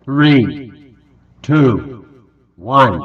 Three, two, one.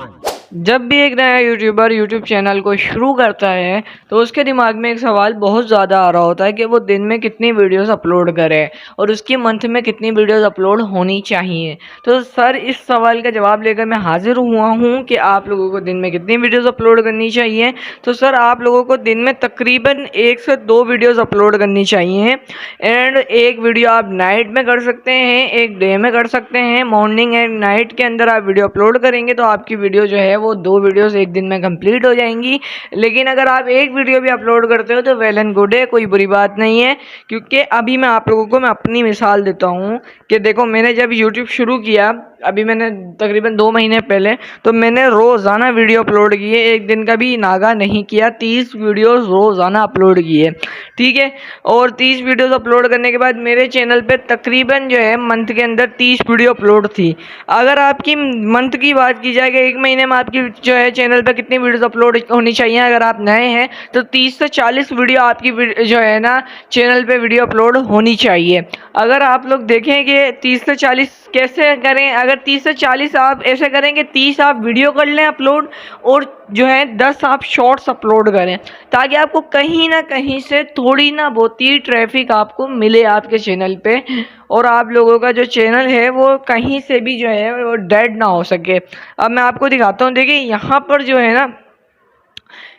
जब भी एक नया यूट्यूबर यूट्यूब चैनल को शुरू करता है तो उसके दिमाग में एक सवाल बहुत ज़्यादा आ रहा होता है कि वो दिन में कितनी वीडियोस अपलोड करे और उसकी मंथ में कितनी वीडियोस अपलोड होनी चाहिए। तो सर, इस सवाल का जवाब लेकर मैं हाजिर हुआ हूँ कि आप लोगों को दिन में कितनी वीडियोस अपलोड करनी चाहिए। तो सर, आप लोगों को दिन में तकरीबन 1 से 2 वीडियोज़ अपलोड करनी चाहिए। एंड एक वीडियो आप नाइट में कर सकते हैं, एक डे में कर सकते हैं। मॉर्निंग एंड नाइट के अंदर आप वीडियो अपलोड करेंगे तो आपकी वीडियो जो है वो 2 वीडियोस एक दिन में कंप्लीट हो जाएंगी। लेकिन अगर आप एक वीडियो भी अपलोड करते हो तो वेल एंड गुड है, कोई बुरी बात नहीं है। क्योंकि अभी मैं आप लोगों को मैं अपनी मिसाल देता हूँ कि देखो, मैंने जब यूट्यूब शुरू किया, अभी मैंने तकरीबन 2 महीने पहले, तो मैंने रोज़ाना वीडियो अपलोड किए, एक दिन का भी नागा नहीं किया। 30 वीडियोस रोज़ाना अपलोड किए, ठीक है। और 30 वीडियोस अपलोड करने के बाद मेरे चैनल पे तकरीबन जो है मंथ के अंदर 30 वीडियो अपलोड थी। अगर आपकी मंथ की बात की जाए कि एक महीने में आपकी जो है चैनल पे कितनी वीडियोस अपलोड होनी चाहिए, अगर आप नए हैं तो 30 से 40 वीडियो आपकी जो है ना चैनल पे वीडियो अपलोड होनी चाहिए। अगर आप लोग देखें कि 30 से 40 कैसे करें, अगर 30 से 40 आप ऐसे करेंगे, 30 आप वीडियो कर लें अपलोड और जो है 10 आप शॉर्ट्स अपलोड करें, ताकि आपको कहीं ना कहीं से थोड़ी ना बहुत ही ट्रैफिक आपको मिले आपके चैनल पे और आप लोगों का जो चैनल है वो कहीं से भी जो है वो डेड ना हो सके। अब मैं आपको दिखाता हूँ, देखिए यहाँ पर जो है ना,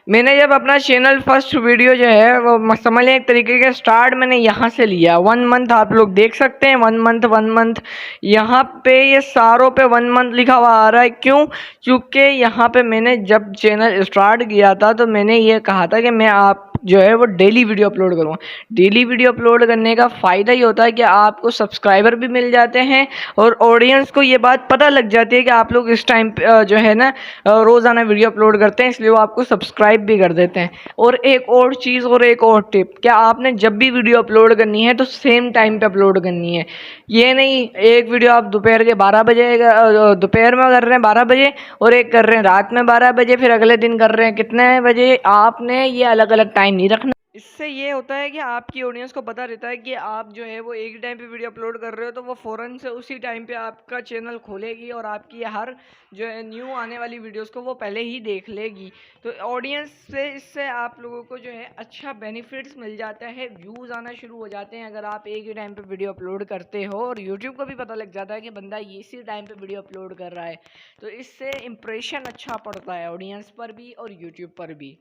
मैंने जब अपना चैनल फर्स्ट वीडियो जो है वो समझ लें एक तरीके का स्टार्ट मैंने यहाँ से लिया। 1 मंथ आप लोग देख सकते हैं, 1 मंथ यहाँ पे ये सारों पे 1 मंथ लिखा हुआ आ रहा है। क्यों? क्योंकि यहाँ पे मैंने जब चैनल स्टार्ट किया था तो मैंने ये कहा था कि मैं आप जो है वो डेली वीडियो अपलोड करूँगा। डेली वीडियो अपलोड करने का फ़ायदा ये होता है कि आपको सब्सक्राइबर भी मिल जाते हैं और ऑडियंस को ये बात पता लग जाती है कि आप लोग इस टाइम पे जो है ना रोज़ाना वीडियो अपलोड करते हैं, इसलिए वो आपको सब्सक्राइब भी कर देते हैं। और एक और चीज़ और एक और टिप, क्या आपने जब भी वीडियो अपलोड करनी है तो सेम टाइम पे अपलोड करनी है। ये नहीं एक वीडियो आप दोपहर के 12 बजे दोपहर में कर रहे हैं 12 बजे और एक कर रहे हैं रात में 12 बजे, फिर अगले दिन कर रहे हैं कितने बजे, आपने ये अलग अलग टाइम नहीं रखना। इससे ये होता है कि आपकी ऑडियंस को पता रहता है कि आप जो है वो एक ही टाइम पे वीडियो अपलोड कर रहे हो, तो वो फ़ौरन से उसी टाइम पे आपका चैनल खोलेगी और आपकी हर जो है न्यू आने वाली वीडियोस को वो पहले ही देख लेगी। तो ऑडियंस से इससे आप लोगों को जो है अच्छा बेनिफिट्स मिल जाता है, व्यूज़ आना शुरू हो जाते हैं अगर आप एक ही टाइम पे वीडियो अपलोड करते हो। और यूट्यूब को भी पता लग जाता है कि बंदा इसी टाइम पे वीडियो अपलोड कर रहा है, तो इससे इम्प्रेशन अच्छा पड़ता है ऑडियंस पर भी और यूट्यूब पर भी।